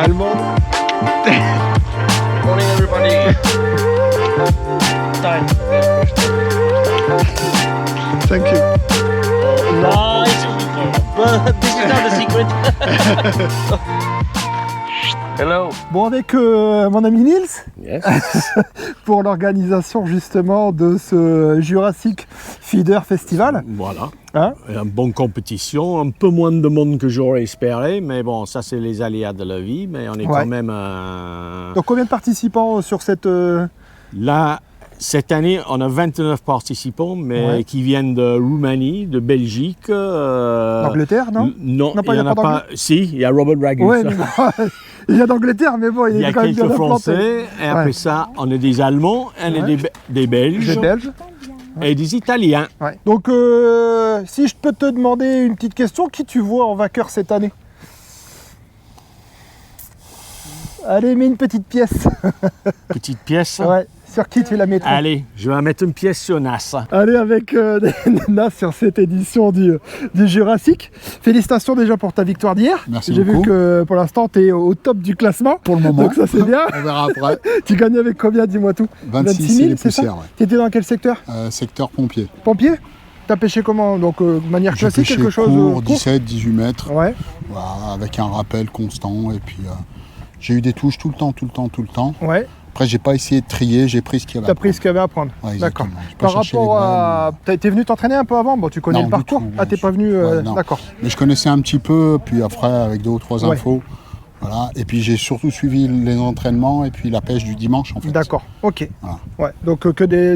Allemande. Morning everybody. Time. Thank you. Nice. But this is not a secret. Hello. Bon, avec mon ami Nils, Yes. pour l'organisation justement de ce Jurassic Feeder Festival. Voilà. Hein? Une bonne compétition, un peu moins de monde que j'aurais espéré, mais bon, ça c'est les aléas de la vie, mais on est Ouais. quand même... Donc combien de participants sur cette... Là, cette année, on a 29 participants, mais Ouais. qui viennent de Roumanie, de Belgique... Angleterre, non? Non, Non, pas- il y n'y a en a pas pas... Si, il y a Robert Ragus. Ouais, mais bon, il y a d'Angleterre, mais bon, il Il y est a quand même bien quelques implanté. Français, et après Ouais. ça, on a des Allemands, on a Ouais. des Belges, Des Belges. et des Italiens. Ouais. Donc, si je peux te demander une petite question, qui tu vois en vainqueur cette année? Allez, mets une petite pièce. Petite pièce. Ouais, sur qui tu la mettrais? Allez, je vais mettre une pièce sur Nas. Allez, avec Nina sur cette édition du Jurassic. Félicitations déjà pour ta victoire d'hier. Merci J'ai vu beaucoup. que pour l'instant, tu es au top du classement. Pour le moment. Donc ça, c'est bien. On verra après. Tu gagnes avec combien, dis-moi tout? 26 et les c'est ça? poussières, ouais. Tu étais dans quel secteur? Secteur pompier. Pompier? T'as pêché comment? Donc, de manière J'ai classique, pêché quelque chose court, court 17, 18 mètres. Ouais, Voilà, avec un rappel constant. Et puis, j'ai eu des touches tout le temps. ouais. Après, j'ai pas essayé de trier, j'ai pris ce qu'il y avait. T'as pris ce qu'il y avait à prendre. Ouais, D'accord. exactement. J'ai pas Par cherché rapport les à. T'es venu t'entraîner un peu avant? Bon, tu connais Non, le du parcours. tout, Ah, non, t'es pas venu. Ouais, non. D'accord. Mais je connaissais un petit peu, puis après, avec 2 ou 3 Ouais. infos. Voilà. Et puis, j'ai surtout suivi les entraînements et puis la pêche du dimanche, en fait. D'accord, ok. Voilà. Ouais. Donc,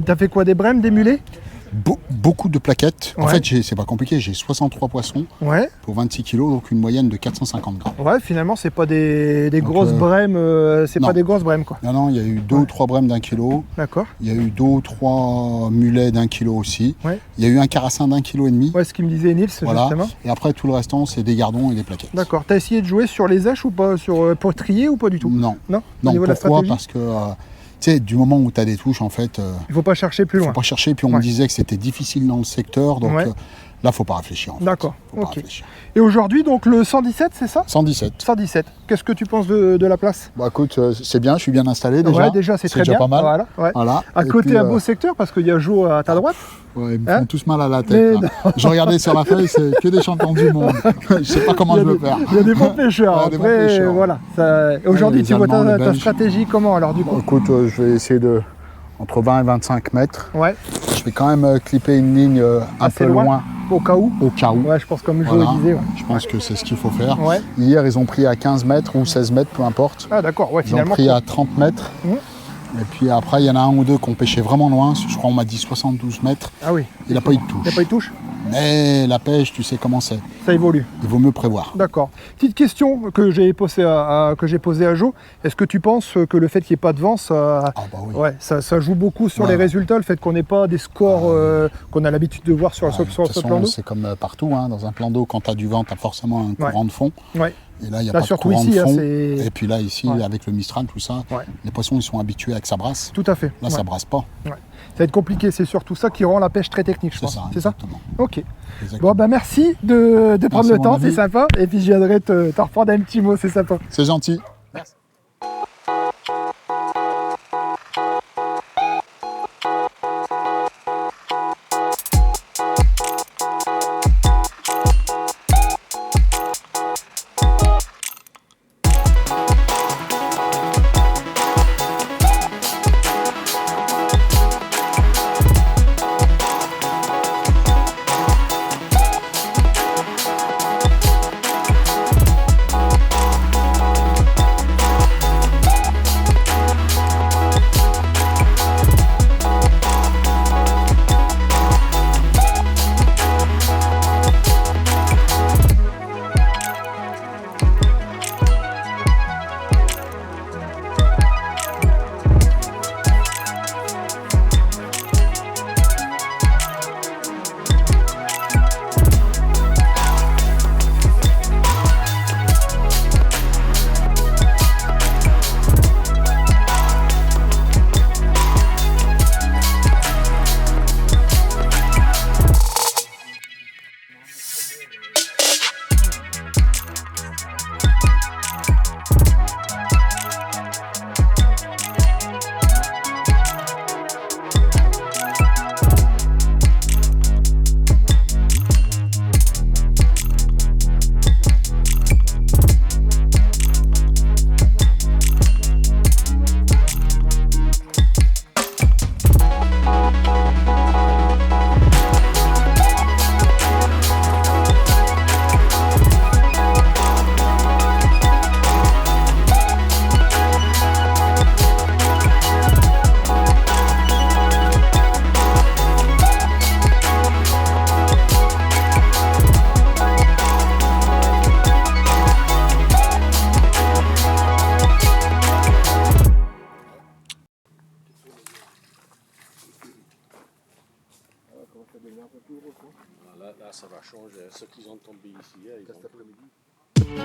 t'as fait quoi? Des brèmes, des mulets? Beaucoup de plaquettes. En Ouais. fait, c'est pas compliqué, j'ai 63 poissons Ouais. pour 26 kilos, donc une moyenne de 450 grammes. Ouais, finalement, c'est pas des Donc, grosses brèmes. C'est non. pas des grosses brèmes, quoi. Non, il y a eu 2 ou 3 brèmes d'1 kilo. D'accord. Il y a eu 2 ou 3 mulets d'1 kilo aussi. Ouais. Il y a eu un carassin d'1,5 kg. Ouais, ce qu'il me disait Nils, Voilà. justement. Et après, tout le restant, c'est des gardons et des plaquettes. D'accord. T'as essayé de jouer sur les éches ou pas pour trier ou pas du tout? Non. Non. Au Non, niveau de la pourquoi? stratégie, Parce que, tu sais, du moment où tu as des touches, en fait, il faut pas chercher plus faut loin. pas chercher. Puis on me Ouais. disait que c'était difficile dans le secteur, donc Ouais. là, faut pas réfléchir. En fait. D'accord. Faut pas Ok. réfléchir. Et aujourd'hui, donc le 117, c'est ça? 117. 117. Qu'est-ce que tu penses de la place? Bah écoute, c'est bien, je suis bien installé déjà. Ouais, déjà, c'est très déjà bien. pas mal. Voilà. Ouais. Voilà. À Et côté, puis, un beau secteur parce qu'il y a Jo à ta droite. ouais, ils me Hein? font tous mal à la tête. Mais là. Je regardais sur la feuille, c'est que des champions du monde. Je sais pas comment Il y je a veux des- faire. Il y a des bons pêcheurs. Ouais, des bons Après, pêcheurs. voilà. Aujourd'hui, les tu vois Allemands, les ta Belges. stratégie comment alors du coup? Écoute, je vais essayer de entre 20 et 25 mètres. Ouais. Je vais quand même clipper une ligne un Assez peu loin Au cas où. au cas où. Ouais, je pense comme Jo Voilà. disait. Ouais. Je pense que c'est ce qu'il faut faire. Ouais. Hier, ils ont pris à 15 mètres ou 16 mètres, peu importe. Ah d'accord. Ouais, Ils ont finalement. pris à 30 mètres. Mhm. Et puis après, il y en a un ou deux qui ont pêché vraiment loin. Je crois qu'on m'a dit 72 mètres. Ah oui. Il n'a pas eu de Il n'y a touche. pas eu de touche? Mais la pêche, tu sais comment c'est. Ça évolue. Il vaut mieux prévoir. D'accord. Petite question que j'ai posée à Jo. Est-ce que tu penses que le fait qu'il n'y ait pas de vent, ça, Ah bah oui. ouais, ça joue beaucoup sur Ouais, les ouais. résultats, le fait qu'on n'ait pas des scores qu'on a l'habitude de voir sur Ouais, ce de toute plan façon, d'eau? c'est comme partout, hein, dans un plan d'eau, quand tu as du vent, tu as forcément un courant de fond. Ouais. Et là, il n'y a Là, pas de surtout courant ici, de hein, fond. c'est- Et puis là, ici, Ouais. avec le Mistral, tout ça, Ouais. les poissons, ils sont habitués à que ça brasse. Tout à fait. Là, Ouais. ça brasse pas. Ouais. Ça va être compliqué, c'est surtout ça qui rend la pêche très technique, je C'est pense. ça, C'est ça? exactement. Ok. Exactement. Bon, bah merci de prendre Merci, le mon temps, ami. c'est sympa. Et puis je viendrai te reprendre un petit mot, c'est sympa. C'est gentil. Là, ça va changer. Ceux qui ont tombé ici, hier, ils ont...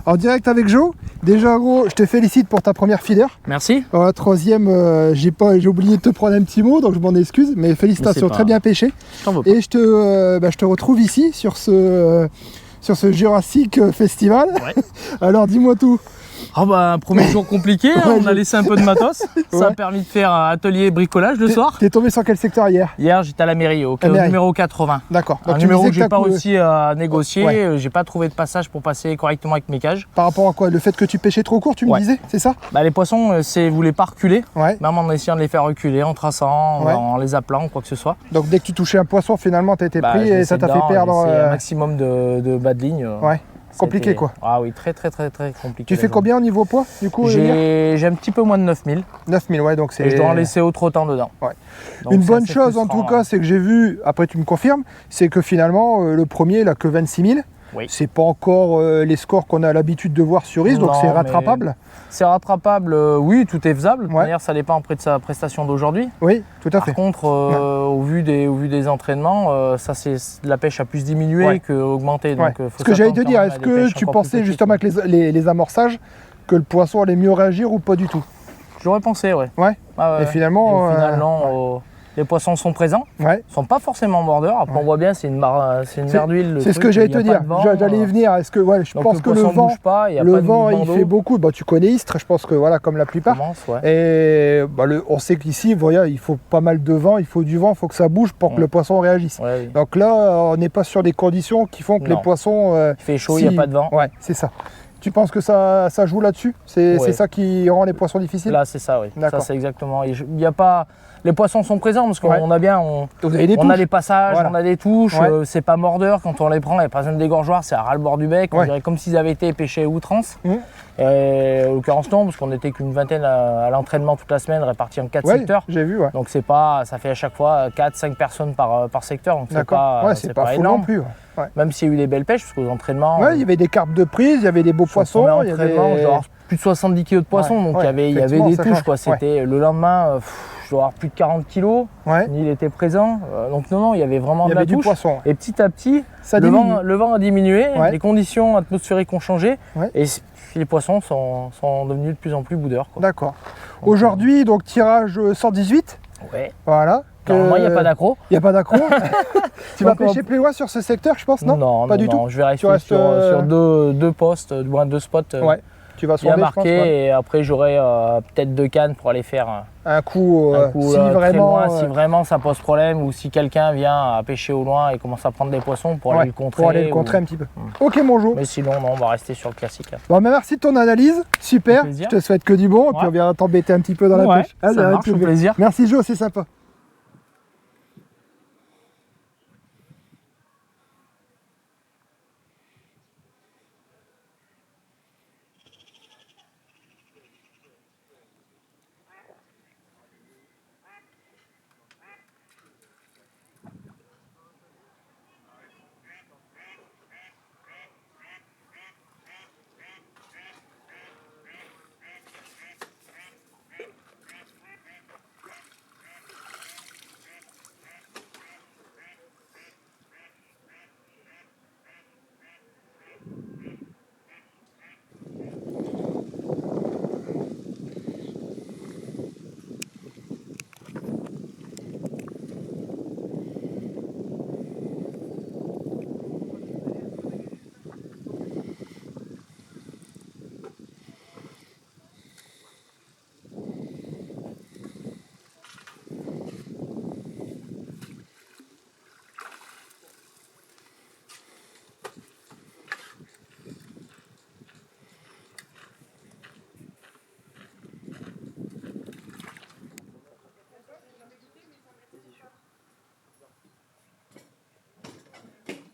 En direct avec Joe. Déjà gros, je te félicite pour ta première feeder. Merci. Dans la troisième, j'ai oublié de te prendre un petit mot, donc je m'en excuse. Mais félicitations, pas- très bien pêché. Je t'en veux pas. Et je te retrouve ici sur ce Jurassic Festival. Ouais. Alors dis-moi tout. Ah bah, premier jour compliqué, hein, on a laissé un peu de matos. Ça a Ouais. permis de faire un atelier bricolage le soir. T'es tombé sur quel secteur hier? Hier, j'étais à la mairie, au mairie. numéro 80. D'accord. Un Donc tu me numéro disais que j'ai t'as pas couru. réussi à négocier, Ouais. j'ai pas trouvé de passage pour passer correctement avec mes cages. Par rapport à quoi? Le fait que tu pêchais trop court, tu me Ouais. disais, c'est ça? Bah, les poissons, voulaient pas reculer, Ouais. même en essayant de les faire reculer, en traçant, Ouais. en les appelant, quoi que ce soit. Donc dès que tu touchais un poisson, finalement t'as été Bah, pris je et laissais ça t'a fait dedans, perdre. laissé un maximum de bas de ligne. Ouais. Compliqué, C'était- quoi. Ah oui, très compliqué. Tu la fais journée. combien au niveau poids du coup hier? J'ai un petit peu moins de 9000 9000, ouais, donc c'est. et je dois en laisser autre temps dedans. Ouais. Donc, Une c'est bonne assez chose en frustrant, tout cas, hein. c'est que j'ai vu, après tu me confirmes, c'est que finalement le premier il a que 26 000. Oui. C'est pas encore les scores qu'on a l'habitude de voir sur Is, donc Non, c'est mais rattrapable. C'est rattrapable, oui, tout est faisable. Ouais. D'ailleurs, ça dépend après de sa prestation d'aujourd'hui. Oui, tout à Par fait. contre, au vu des entraînements, ça c'est la pêche a plus diminué Ouais. qu'augmenté. Ouais. Donc, faut Ce que j'allais s'attendre te dire, quand même est-ce à des que pêches tu encore pensais plus justement petites. avec les amorçages que le poisson allait mieux réagir ou pas du tout? J'aurais pensé, ouais. Ouais. Ah, ouais. Et finalement, Et au final, non. Les poissons sont présents, Ouais. sont pas forcément mordeurs. Après, Ouais. on voit bien, c'est une mer d'huile. C'est ce que j'allais te dire. J'allais y venir. Est-ce que je Donc, pense que le poisson vent, bouge pas, il y a le pas de vent, mouvement il fait d'eau. beaucoup. Bah, tu connais Istres, je pense que voilà, comme la plupart. Commence, ouais. Et bah, on sait qu'ici, voilà, il faut pas mal de vent, il faut du vent, il faut que ça bouge pour que Ouais. le poisson réagisse. Ouais, oui. Donc là, on n'est pas sur des conditions qui font que Non. les poissons. Il fait chaud, il n'y a pas de vent. Ouais, c'est ça. Tu penses que ça joue là-dessus? C'est Ouais. ça qui rend les poissons difficiles? Là, c'est ça, oui. Ça, D'accord. c'est exactement. Il y a pas. Les poissons sont présents parce qu'on Ouais. a bien. Vous avez des On a touches. des passages, Voilà. on a des touches, Ouais. c'est pas mordeur quand on les prend, il n'y a pas besoin de dégorgeoir, c'est à ras le bord du bec, on Ouais. dirait comme s'ils avaient été pêchés à outrance. Mmh. Et, en l'occurrence non, parce qu'on n'était qu'une vingtaine à l'entraînement toute la semaine, répartis en 4 Ouais, secteurs. j'ai vu, ouais. Donc c'est pas, ça fait à chaque fois 4-5 personnes par secteur, donc c'est D'accord. pas, Ouais, c'est pas fou énorme. non plus. Ouais. Ouais. Même s'il y a eu des belles pêches, parce qu'aux entraînements, Ouais, il y avait des carpes de prise, il y avait des beaux sur le poissons. premier il y entraînement, avait- je dois avoir plus de 70 kg de poissons, Ouais, donc ouais, il y avait effectivement, des ça touches, change. quoi. C'était le lendemain, je dois avoir plus de 40 kg. Ouais. Il était présent, donc non, il y avait vraiment Il y de la avait du touche. poisson. Et petit à petit, Ça le diminue. vent a diminué, Ouais. les conditions atmosphériques ont changé, Ouais. et les poissons sont devenus de plus en plus boudeurs, quoi. D'accord. Aujourd'hui, donc tirage 118. Ouais. Voilà. Normalement, il n'y a pas d'accro. Il n'y a pas d'accro. Tu vas Donc, pêcher plus loin sur ce secteur, je pense, non? non, pas du non, tout. je vais rester restes, sur deux postes, du moins deux spots Ouais. Tu vas bien sonder, je pense. marqués, Ouais. et après j'aurai peut-être 2 cannes pour aller faire Un coup, un coup si très vraiment. loin, si vraiment ça pose problème, ou si quelqu'un vient à pêcher au loin et commence à prendre des poissons pour aller le contrer. pour aller le contrer un petit peu. Ok, mon Jo. Mais sinon, non, on va rester sur le classique. Bon, mais merci de ton analyse. Super. Avec plaisir. Je te souhaite que du bon. Et puis Ouais. on viendra t'embêter un petit peu dans la Ouais, pêche. Allez, ça avec marche, au plaisir. Merci, Jo, c'est sympa.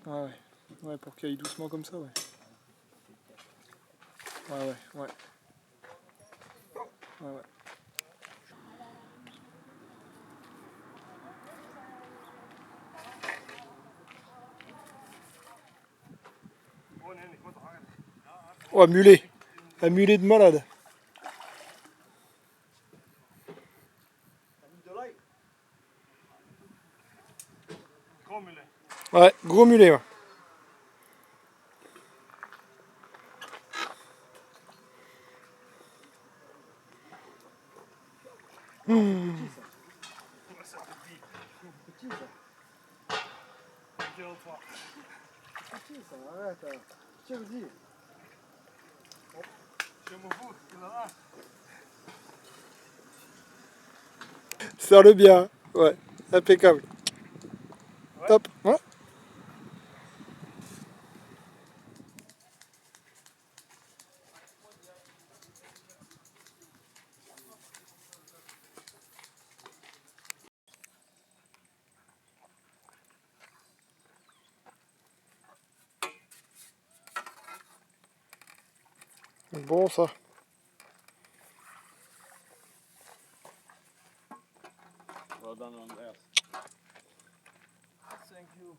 Ouais, ouais, pour qu'il aille doucement comme ça, ouais. Ouais. Ouais. Oh, mulet. Un mulet de malade. Ouais, gros mulet, ouais. Serre-le bien, ouais, impeccable. Ouais. Top, ouais. Bon ça. Well done, Andreas. Thank you.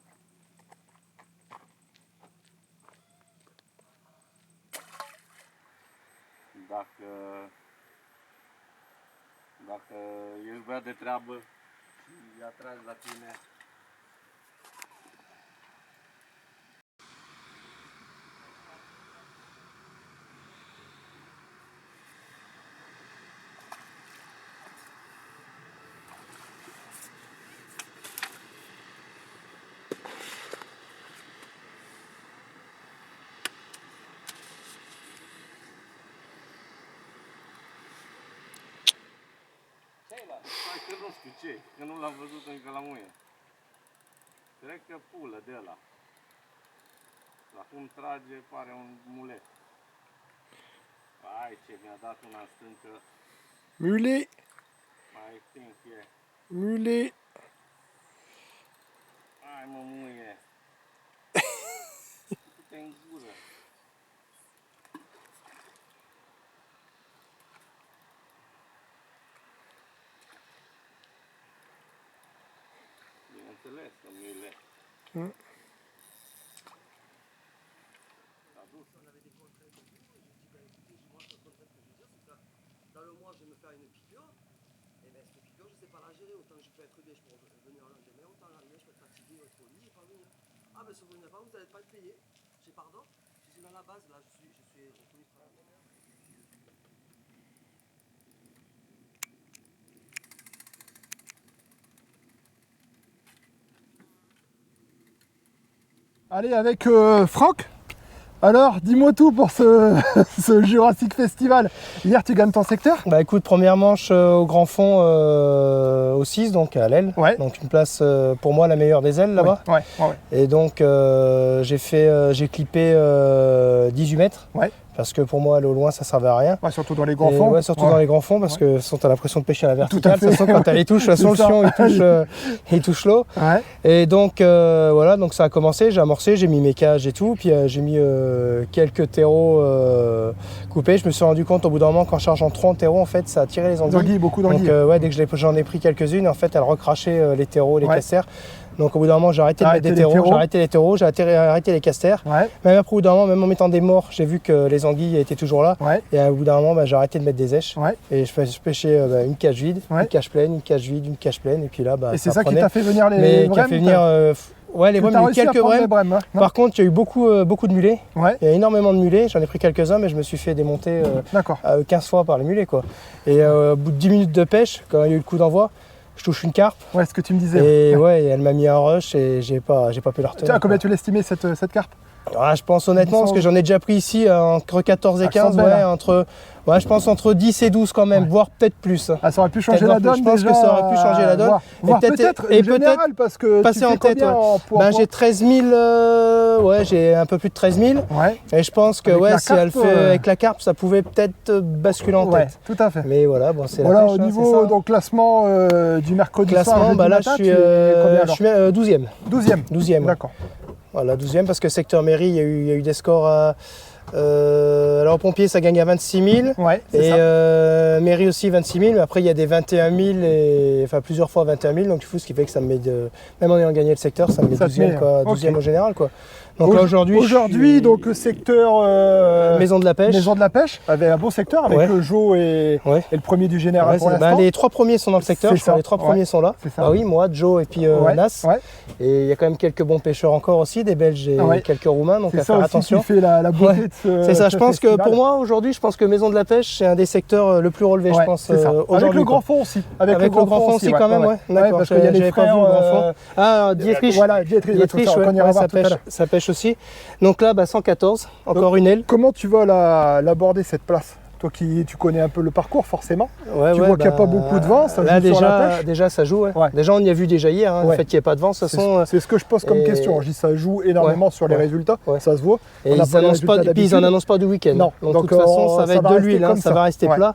Dacă ești băiat de treabă și îi atragi la tine, hai că nu știu ce, că nu l-am văzut încă la muie. Cred că pulă de ăla. La cum trage pare un mulet. Hai ce mi-a dat una în stâncă. Mulet. I think e. Mulet. Hai mă muie. Du-te în gură. Bineînțeles că muile. Dans le mois, je vais me faire une piqûre. Et bien, cette piqûre, je ne sais pas la gérer. Autant je peux être bien, je peux venir le lendemain. Autant la nuit, je peux être fatigué, être au lit et pas venir. Ah, ben si vous ne venez pas, vous n'allez pas être payé. J'ai pardon. Je suis dans la base, là, je suis reconnu travail. Allez, avec Franck. Alors, dis-moi tout pour ce Jurassic Festival. Hier, tu gagnes ton secteur. Bah écoute, première manche au grand fond au 6, donc à l'aile. Ouais. Donc une place pour moi la meilleure des ailes là-bas. Ouais. Et donc j'ai clippé 18 mètres. Ouais. Parce que pour moi aller au loin ça servait à rien. Ouais, surtout dans les grands fonds. Ouais, surtout dans les grands fonds parce que sinon t'as l'impression de pêcher à la verticale. Tout à fait. De toute façon quand t'as les touches, de toute façon le fion il touche l'eau. Ouais. Et donc voilà, donc ça a commencé, j'ai amorcé, j'ai mis mes cages et tout, puis j'ai mis quelques terreaux coupés. Je me suis rendu compte au bout d'un moment qu'en chargeant trop en terreaux en fait ça a tiré les anguilles. Beaucoup d'anguilles. Donc ouais, dès que j'en ai pris quelques-unes, en fait elles recrachaient les terreaux, les casters. Donc au bout d'un moment j'ai arrêté de mettre des terreaux, j'ai arrêté les terreaux, j'ai arrêté les casters. Ouais. Même après au bout d'un moment, même en mettant des morts, j'ai vu que les anguilles étaient toujours là. Ouais. Et au bout d'un moment j'ai arrêté de mettre des èches. Ouais. Et je pêchais une cage vide, Ouais. une cage pleine, une cage vide, une cage pleine. Et puis là Et c'est ça qui t'a fait venir les mais brèmes, qui a fait venir ouais, les brèmes, il y a eu quelques brèmes. Hein, Par contre, il y a eu beaucoup de mulets. ouais. Il y a énormément de mulets. J'en ai pris quelques-uns, mais je me suis fait démonter 15 fois par les mulets, quoi. Et au bout de 10 minutes de pêche, quand il y a eu le coup d'envoi, je touche une carpe. Ouais, ce que tu me disais. Et ouais, elle m'a mis un rush et j'ai pas pu la retenir. Tiens, combien tu l'estimais cette carpe? Ah, je pense honnêtement, parce que j'en ai déjà pris ici entre 14 et 15, ouais, je pense entre 10 et 12 quand même, voire peut-être plus. Ah, ça aurait pu changer la donne. Je pense que ça aurait pu changer la donne. Voire peut-être général, parce que passer en tête. Ben, j'ai 13 000, ouais, j'ai un peu plus de 13 000. Ouais. Et je pense que ouais, si elle fait avec la carpe, ça pouvait peut-être basculer en tête. Ouais, tout à fait. Mais voilà, bon, c'est voilà, la pêche, au niveau donc classement du mercredi soir, bah là, je suis 12e. 12e. 12e. D'accord. Voilà, 12e parce que secteur mairie, il y a eu des scores à... alors pompiers, ça gagne à 26 000. Ouais, c'est Et ça. mairie aussi 26 000, mais après il y a des 21 000, enfin plusieurs fois 21 000, donc du coup ce qui fait que ça me met, même en ayant gagné le secteur, ça me met Ça te 12e, met, quoi, ok. 12e au général. Quoi. Donc là aujourd'hui, donc secteur Maison de la Pêche. Maison de la Pêche, avec un beau secteur avec Ouais. le Jo et le premier du général Ouais, pour bah, l'instant. les 3 premiers sont dans le secteur, C'est je crois, ça, les 3 ouais. premiers sont là. C'est ça. Ah oui, moi, Joe et puis Ouais, Nas. ouais. Et il y a quand même quelques bons pêcheurs encore aussi, des Belges et Ouais. quelques Roumains, donc C'est à ça faire aussi attention. qui fait la beauté Ouais. de ce C'est ça, ce je pense que festival. pour moi aujourd'hui, je pense que Maison de la Pêche, c'est un des secteurs le plus relevé, Ouais, je pense, c'est ça. Avec aujourd'hui. le quoi. grand fond aussi. Avec le grand fond aussi, quand même, ouais. D'accord, parce qu'il y a les j'avais pas frères, vu le grand fond. Ah, Dietrich. Voilà, Dietrich, Dietrich, tout ça, ouais, on ira ouais, voir ça tout à l'heure. pêche aussi. Donc là, 114, encore une aile. Comment tu vas l'aborder cette place? Toi tu connais un peu le parcours forcément. Ouais, Tu vois qu'il n'y a pas beaucoup de vent, ça là, joue sur la pêche. déjà, ça joue. Ouais. Ouais. Déjà, on y a vu déjà hier, hein, Ouais. le fait qu'il n'y ait pas de vent, de toute façon. C'est ce que je pose comme et- question. Je dis ça joue énormément sur les Ouais. résultats, Ouais. ça se voit. Et On n'a ils pas les annoncent pas, résultats puis ils en annoncent pas du week-end. Non. Donc, Donc, de toute façon, ça va être de rester l'huile, hein, comme ça ça. va rester Ouais. plat.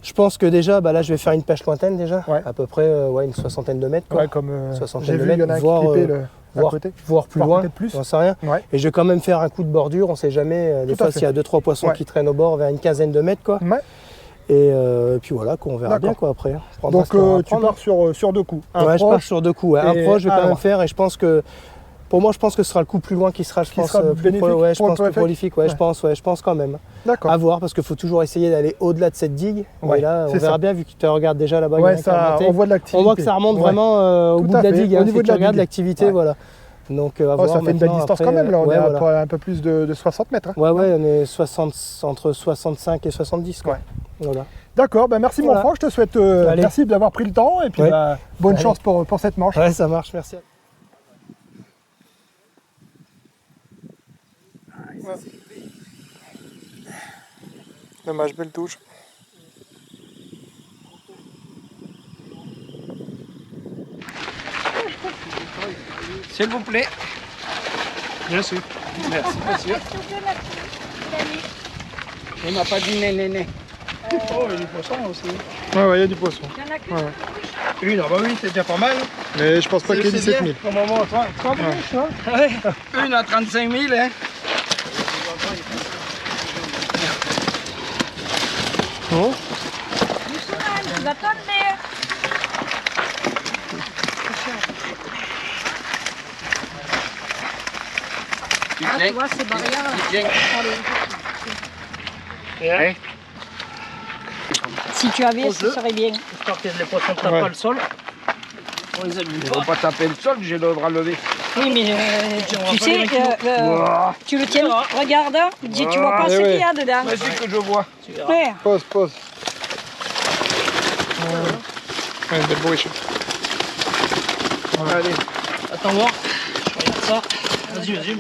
Je pense que déjà, là, je vais faire une pêche lointaine déjà, Ouais. à peu près une soixantaine de mètres. Quoi. Ouais, comme Soixantaine j'ai de vu, il y en a un mètres, qui voire, clippait à voire, côté. voire plus Voire loin, peut-être plus. j'en sais rien. Ouais. Et je vais quand même faire un coup de bordure, on sait jamais. Des Tout à fois, fait. s'il y a 2-3 poissons Ouais. qui traînent au bord, vers une quinzaine de mètres. Quoi. Ouais. Et puis voilà, on verra D'accord. bien quoi, après. Hein. On prendra Donc ce qu'on aura à tu prendre. pars sur 2 coups. Un Ouais, je pars proche, sur 2 coups. Ouais. Un et proche, je vais un quand même loin. faire. Et je pense que, pour moi, je pense que ce sera le coup plus loin qui sera, je Qui pense, sera plus bénéfique ouais, je pour le pense plus PFF. prolifique. Ouais, Ouais. je pense quand même. D'accord. À voir, parce qu'il faut toujours essayer d'aller au-delà de cette digue. Ouais, Et là, on c'est verra ça. bien, vu que tu regardes déjà là-bas. il y en a Ouais, qui a ça, remonté. on voit de l'activité. On voit que ça remonte Ouais. vraiment au Tout bout à de la fait, digue. au Hein, niveau si de tu la regardes digue. l'activité, Ouais. voilà. Donc, à Ouais, voir ça fait une belle maintenant, distance après, quand même. Là, on ouais, est voilà. à un peu plus de 60 mètres. Hein. Ouais, on est entre 65 et 70. Quoi. Ouais. Voilà. D'accord, merci Voilà. mon Franck, je te souhaite Allez. merci d'avoir pris le temps et puis Ouais. bonne Allez. chance pour cette manche. Ouais, ça marche, merci. Dommage, belle touche. S'il vous plaît. Bien sûr. Merci, monsieur. On n'a pas dit néné. Ouais, il y a du poisson. Une, ah bah oui, c'est déjà pas mal. Mais je pense pas qu'il y ait 17 000. Au moment, 3 bouches, hein. Ouais. Une à 35 000, hein. Oh. Tu vas tomber. Ah, tu vois ces barrières là. Si tu avais, ce serait bien. J'espère que les poissons ne tapent Ouais. pas le sol. On les abîme Il ne pas. faut pas taper le sol, j'ai le bras levé. Oui, mais tu sais, tu le tiens, regarde, tu vois pas Eh ce ouais. qu'il y a dedans. Mais c'est que je vois. Ouais. Pause. Ouais, belle bourriche. Allez. Attends voir. Je regarde ça. Vas-y.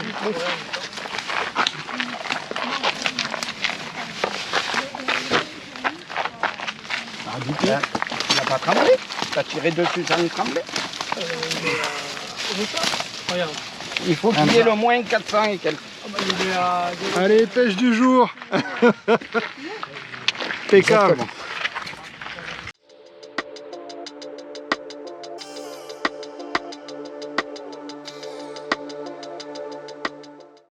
Il n'a pas tremblé. T'as tiré dessus sans trembler. Regarde. Il faut qu'il y ait le moins 400 et quelques. Allez, pêche du jour. Impeccable.